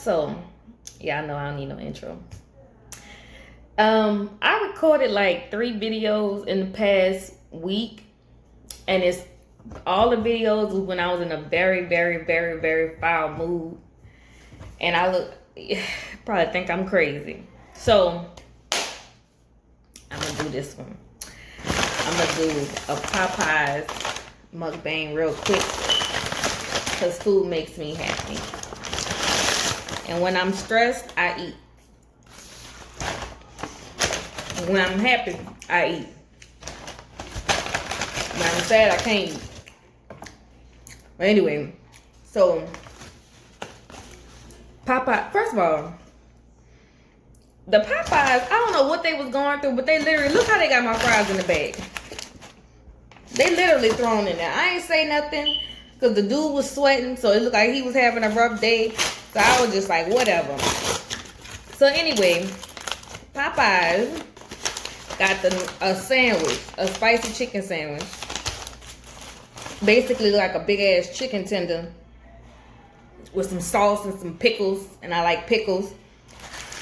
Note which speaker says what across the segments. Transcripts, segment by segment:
Speaker 1: So, yeah, I know I don't need no intro. I recorded like 3 videos in the past week, and it's all the videos was when I was in a very, very, very, very foul mood, and I look probably think I'm crazy. So I'm gonna do this one. I'm gonna do a Popeyes mukbang real quick because food makes me happy, and when I'm stressed, I eat. When I'm happy, I eat. When I'm sad, I can't eat. But anyway, so Popeye, first of all, the Popeyes, I don't know what they was going through, but they literally, look how they got my fries in the bag. They literally thrown in there. I ain't say nothing because the dude was sweating, so it looked like he was having a rough day. So I was just like, whatever. So anyway, Popeyes got a sandwich, a spicy chicken sandwich. Basically like a big ass chicken tender with some sauce and some pickles, and I like pickles,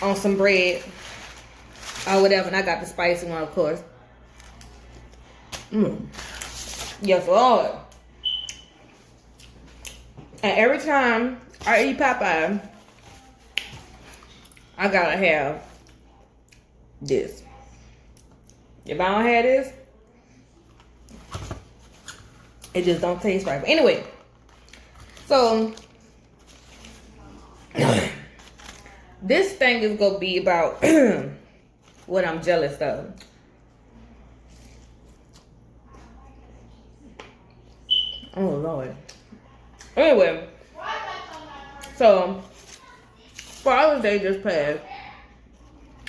Speaker 1: on some bread or whatever. And I got the spicy one, of course. Yes, Lord. And every time I eat Popeye, I gotta have this. If I don't have this, it just don't taste right. But anyway, so this thing is gonna be about what I'm jealous of. Oh Lord. Anyway, so Father's Day just passed,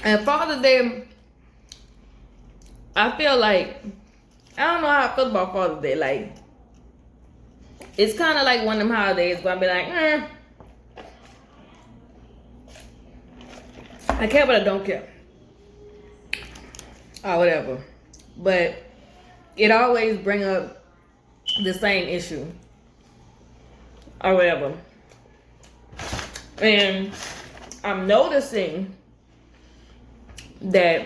Speaker 1: and Father's Day, I feel like, I don't know how I feel about Father's Day. Like, it's kind of like one of them holidays where I be like, I care, but I don't care, or whatever. But it always bring up the same issue, or whatever. And I'm noticing that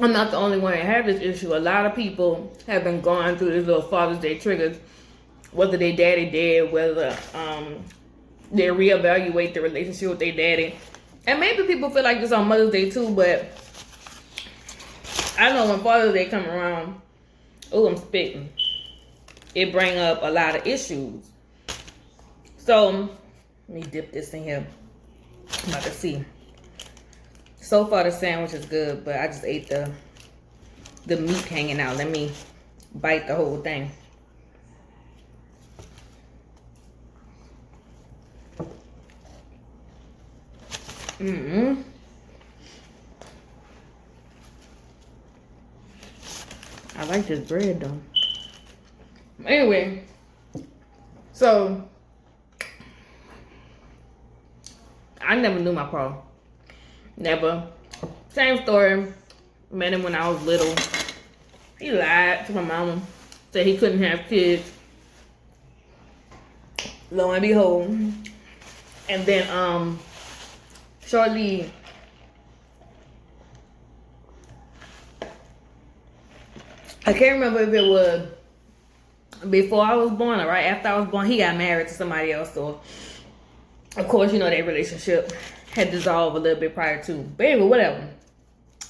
Speaker 1: I'm not the only one that have this issue. A lot of people have been going through this little Father's Day triggers, whether their daddy dead, whether they reevaluate the relationship with their daddy. And maybe people feel like this on Mother's Day too, but I know when Father's Day come around, oh, I'm spitting, it bring up a lot of issues. So let me dip this in here. I'm about to see. So far the sandwich is good, but I just ate the meat hanging out. Let me bite the whole thing. I like this bread though. Anyway, so I never knew my pa. Never. Same story. Met him when I was little. He lied to my mama. Said he couldn't have kids. Lo and behold. And then shortly I can't remember if it was before I was born or right after I was born, he got married to somebody else. So of course, you know, their relationship had dissolved a little bit prior to. But anyway, whatever.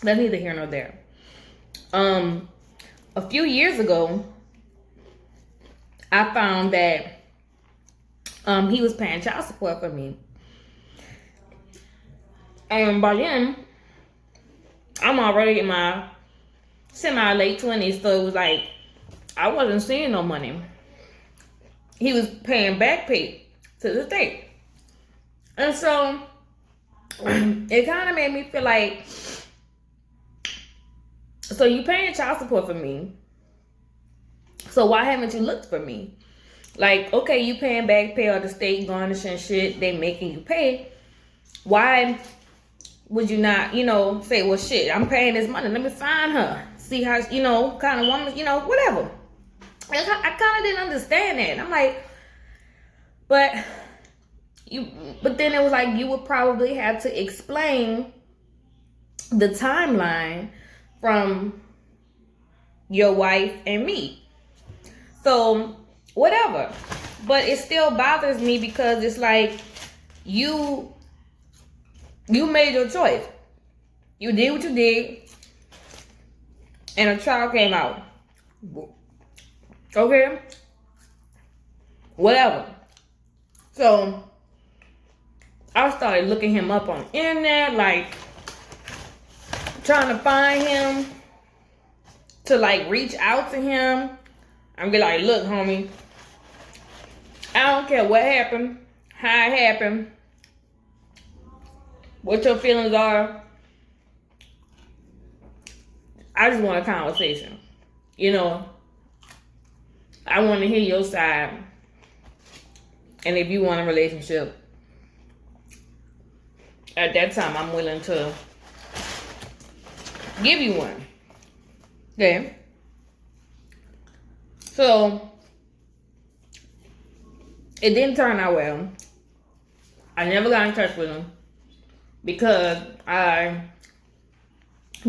Speaker 1: That's neither here nor there. A few years ago, I found that he was paying child support for me. And by then, I'm already in my semi-late 20s, so it was like, I wasn't seeing no money. He was paying back pay to the state. And so, it kind of made me feel like, so you paying child support for me, so why haven't you looked for me? Like, okay, you paying back pay, or the state garnishing shit, they making you pay. Why would you not, you know, say, well, shit, I'm paying this money, let me find her, see how, you know, kind of woman, you know, whatever. And I kind of didn't understand that. And I'm like, but but then it was like you would probably have to explain the timeline from your wife and me. So whatever, but it still bothers me because it's like you made your choice. You did what you did, and a child came out. Okay, whatever. So I started looking him up on the internet, like trying to find him, to like reach out to him and be like, look, homie, I don't care what happened, how it happened, what your feelings are. I just want a conversation. You know, I want to hear your side. And if you want a relationship, at that time, I'm willing to give you one. Okay. So it didn't turn out well. I never got in touch with him because I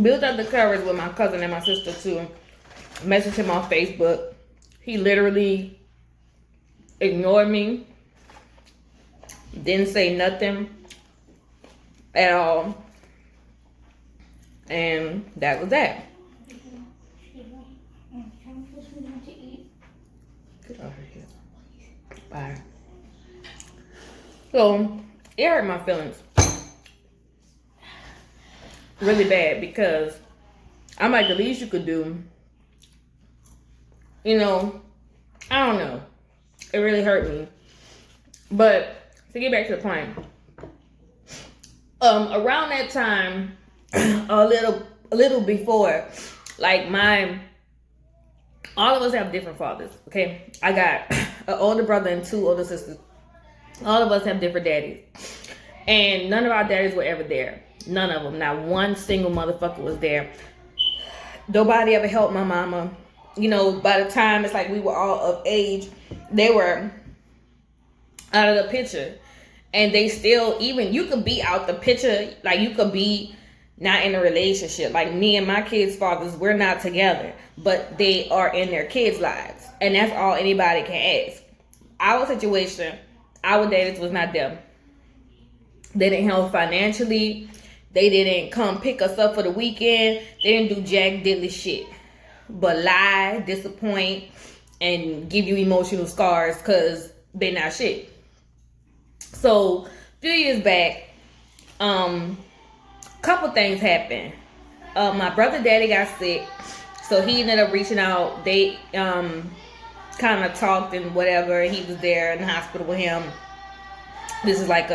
Speaker 1: built up the courage with my cousin and my sister to message him on Facebook. He literally ignored me, didn't say nothing at all, and that was that. Get over here. Bye. So it hurt my feelings really bad because I'm like, the least you could do, you know, I don't know. It really hurt me. But to get back to the point, around that time, a little before, like all of us have different fathers, okay? I got an older brother and 2 older sisters. All of us have different daddies. And none of our daddies were ever there. None of them. Not one single motherfucker was there. Nobody ever helped my mama. You know, by the time it's like we were all of age, they were out of the picture. And they still, even, you could be out the picture, like you could be not in a relationship. Like me and my kids' fathers, we're not together, but they are in their kids' lives. And that's all anybody can ask. Our situation, our daddies was not them. They didn't help financially. They didn't come pick us up for the weekend. They didn't do jack diddly shit. But lie, disappoint, and give you emotional scars because they not shit. So, a few years back, couple things happened. My brother daddy got sick, so he ended up reaching out. They kind of talked and whatever. He was there in the hospital with him. This is like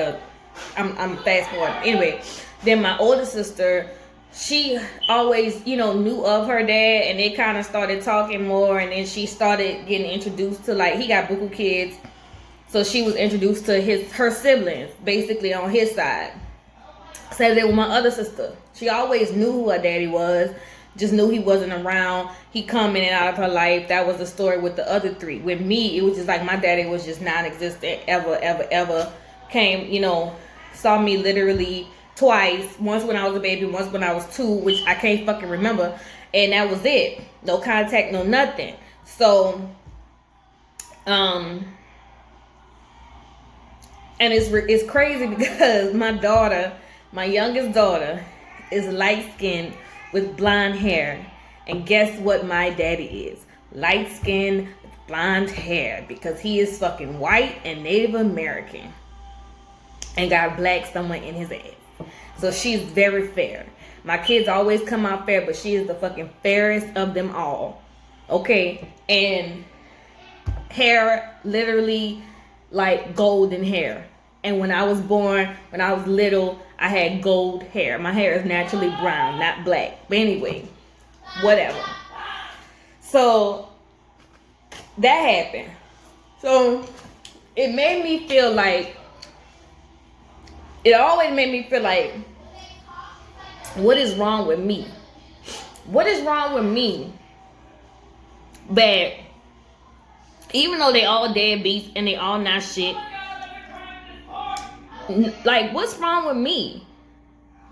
Speaker 1: I'm fast forward. Anyway, then my older sister, she always, you know, knew of her dad, and they kind of started talking more, and then she started getting introduced to, like, he got buku kids, so she was introduced to her siblings, basically on his side. Said they were my other sister. She always knew who her daddy was, just knew he wasn't around. He come in and out of her life. That was the story with the other 3. With me, it was just like my daddy was just non-existent, ever. Came, you know, saw me literally twice. Once when I was a baby, once when I was 2, which I can't fucking remember. And that was it. No contact, no nothing. So, and it's crazy because my daughter, my youngest daughter, is light-skinned with blonde hair. And guess what my daddy is? Light-skinned with blonde hair, because he is fucking white and Native American and got black somewhere in his ass. So she's very fair. My kids always come out fair, but she is the fucking fairest of them all. Okay? And hair, literally like golden hair. And when I was born, when I was little, I had gold hair. My hair is naturally brown, not black. But anyway, whatever. So that happened. So it made me feel like, it always made me feel like, what is wrong with me? What is wrong with me? But even though they all deadbeats and they all not shit, Like, what's wrong with me?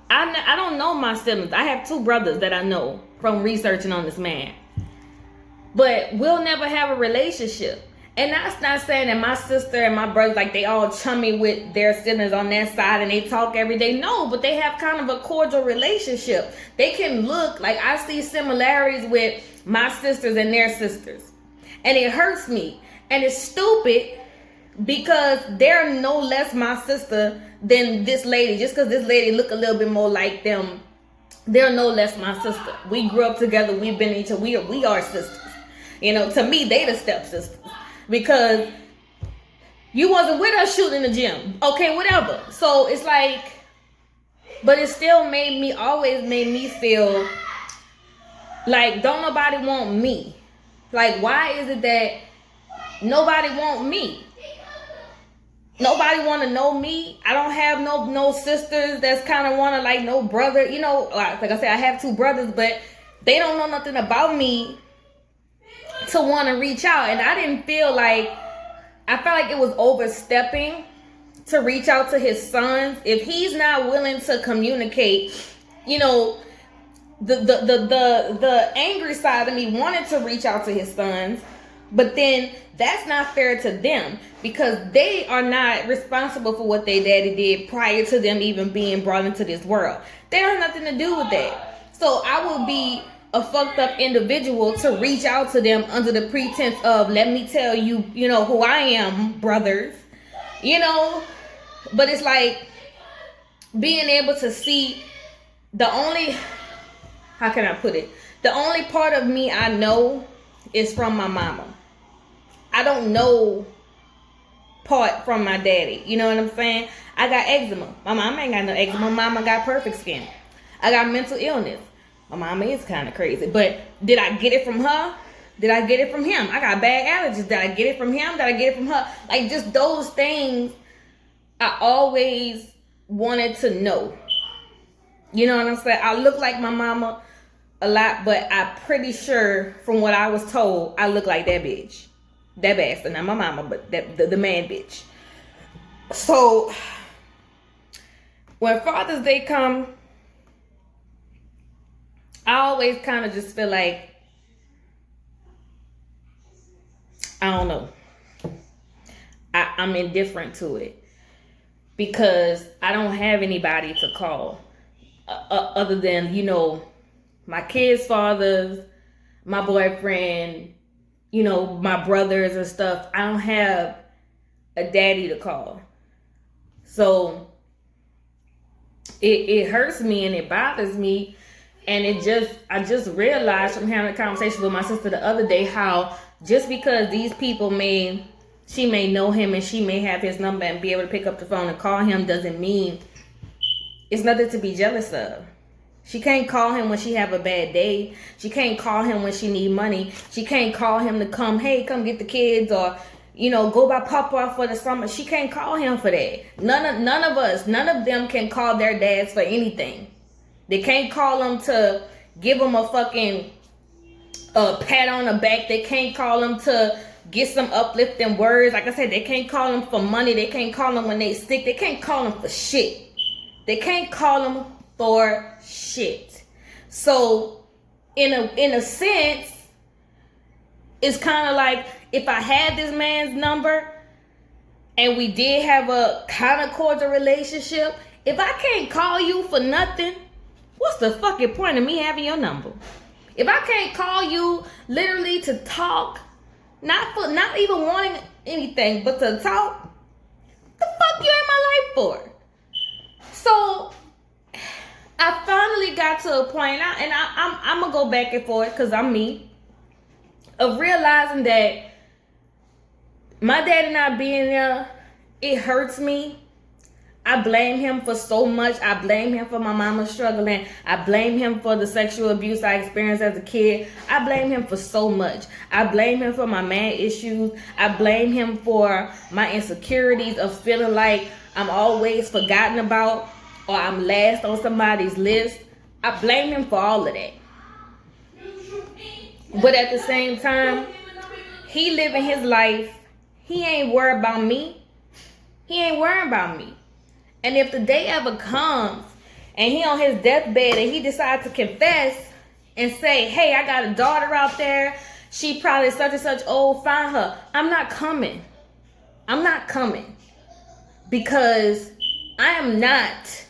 Speaker 1: I don't know my siblings. I have 2 brothers that I know from researching on this man. But we'll never have a relationship. And that's not saying that my sister and my brother, like, they all chummy with their siblings on that side and they talk every day. No, but they have kind of a cordial relationship. They can look, like, I see similarities with my sisters and their sisters. And it hurts me. And it's stupid because they're no less my sister than this lady. Just because this lady look a little bit more like them, they're no less my sister. We grew up together. We've been each other. We are sisters. You know, to me, they the stepsisters. Because you wasn't with us shooting in the gym. Okay, whatever. So it's like, but it still always made me feel like, don't nobody want me. Like, why is it that nobody want me? Nobody want to know me. I don't have no sisters that's kind of want to, like, no brother. You know, like I said, I have 2 brothers, but they don't know nothing about me to want to reach out. And I didn't feel like, I felt like it was overstepping to reach out to his sons. If he's not willing to communicate, you know, the angry side of me wanted to reach out to his sons, but then that's not fair to them because they are not responsible for what their daddy did prior to them even being brought into this world. They don't have nothing to do with that. So I will be a fucked up individual to reach out to them under the pretense of, let me tell you, you know, who I am, brothers, you know. But it's like being able to see the only, how can I put it? The only part of me I know is from my mama. I don't know part from my daddy. You know what I'm saying? I got eczema. My mama ain't got no eczema. My mama got perfect skin. I got mental illness. My mama is kind of crazy. But did I get it from her? Did I get it from him? I got bad allergies. Did I get it from him? Did I get it from her? Like, just those things I always wanted to know. You know what I'm saying? I look like my mama a lot, but I'm pretty sure from what I was told, I look like that bitch. That bastard. Not my mama, but the man bitch. So, when Father's Day come, I always kind of just feel like, I don't know. I'm indifferent to it because I don't have anybody to call other than, you know, my kids' fathers, my boyfriend, you know, my brothers and stuff. I don't have a daddy to call. So it hurts me and it bothers me. And I just realized from having a conversation with my sister the other day how just because these people she may know him and she may have his number and be able to pick up the phone and call him doesn't mean it's nothing to be jealous of. She can't call him when she have a bad day. She can't call him when she need money. She can't call him to come get the kids or, you know, go buy Popeyes for the summer. She can't call him for that. None of them can call their dads for anything. They can't call them to give them a fucking pat on the back. They can't call them to get some uplifting words. Like I said, they can't call them for money. They can't call them when they sick. They can't call them for shit. They can't call them for shit. So, in a sense, it's kind of like if I had this man's number and we did have a kind of cordial relationship, if I can't call you for nothing, what's the fucking point of me having your number? If I can't call you literally to talk, not even wanting anything, but to talk, the fuck you in my life for? So I finally got to a point, and I'm gonna go back and forth because I'm me, of realizing that my daddy not being there, it hurts me. I blame him for so much. I blame him for my mama struggling. I blame him for the sexual abuse I experienced as a kid. I blame him for so much. I blame him for my man issues. I blame him for my insecurities of feeling like I'm always forgotten about or I'm last on somebody's list. I blame him for all of that. But at the same time, he living his life. He ain't worried about me. He ain't worrying about me. And if the day ever comes and he on his deathbed and he decides to confess and say, hey, I got a daughter out there, she probably such and such old, find her. I'm not coming. I'm not coming. Because I am not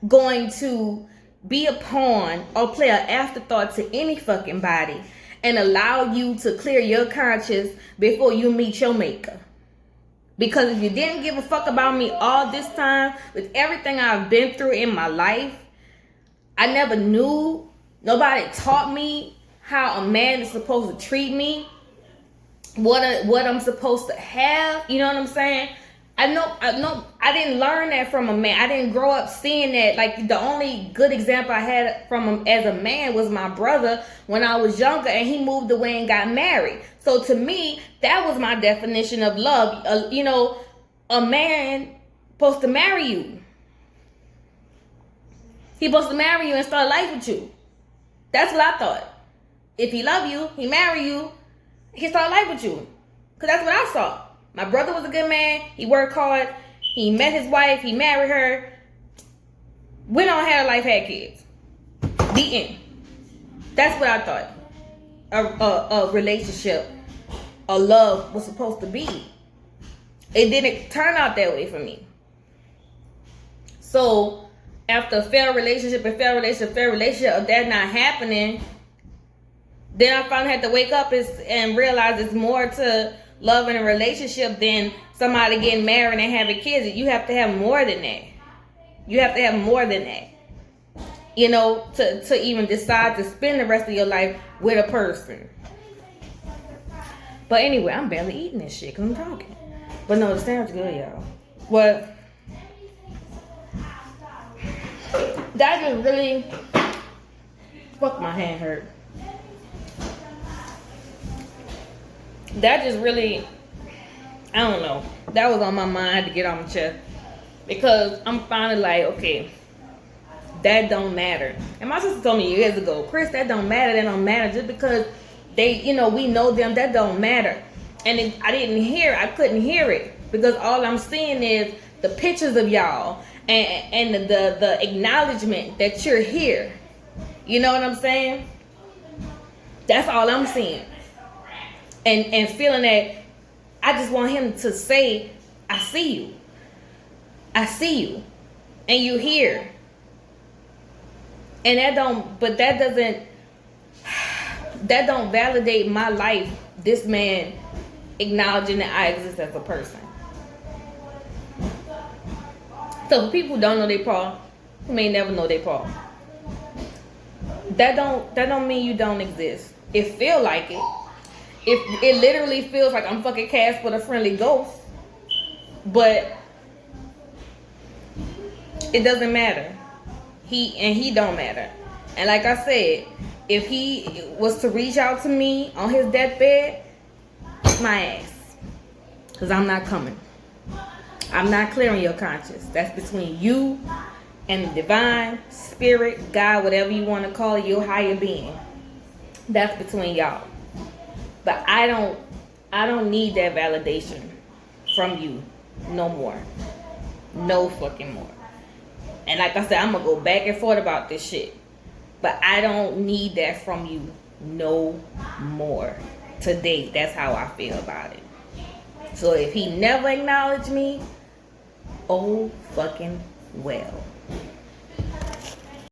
Speaker 1: going to be a pawn or play an afterthought to any fucking body and allow you to clear your conscience before you meet your maker. Because if you didn't give a fuck about me all this time, with everything I've been through in my life, I never knew, nobody taught me how a man is supposed to treat me, what I'm supposed to have, you know what I'm saying? I know I didn't learn that from a man. I didn't grow up seeing that. Like, the only good example I had from him as a man was my brother when I was younger, and he moved away and got married. So to me, that was my definition of love. You know, a man supposed to marry you. He supposed to marry you and start life with you. That's what I thought. If he love you, he marry you, he start life with you. Because that's what I saw. My brother was a good man. He worked hard. He met his wife. He married her. Went on, had a life, had kids. The end. That's what I thought a relationship, a love was supposed to be. It didn't turn out that way for me. So after a failed relationship of that not happening, then I finally had to wake up and realize it's more to love in a relationship than somebody getting married and having kids. You have to have more than that. You have to have more than that. You know, to even decide to spend the rest of your life with a person. But anyway, I'm barely eating this shit because I'm talking. But no, the sounds good, y'all. Well, that just really, fuck, my hand hurt. That just really, I don't know. That was on my mind to get on my chest. Because I'm finally like, okay, that don't matter. And my sister told me years ago, Chris, that don't matter. That don't matter. Just because they, you know, we know them, that don't matter. And I couldn't hear it. Because all I'm seeing is the pictures of y'all. And the acknowledgement that you're here. You know what I'm saying? That's all I'm seeing. And feeling that I just want him to say, I see you. I see you. And you here. And that don't validate my life, this man acknowledging that I exist as a person. So for people who don't know their Paul, who may never know their Paul, that don't mean you don't exist. It feel like it. If it literally feels like I'm fucking Casper the Friendly Ghost, but it doesn't matter. He don't matter. And like I said, if he was to reach out to me on his deathbed, my ass, because I'm not coming. I'm not clearing your conscience. That's between you and the divine, spirit, God, whatever you want to call it, your higher being. That's between y'all. But I don't need that validation from you no more. No fucking more. And like I said, I'm going to go back and forth about this shit. But I don't need that from you no more. Today, that's how I feel about it. So if he never acknowledged me, oh fucking well.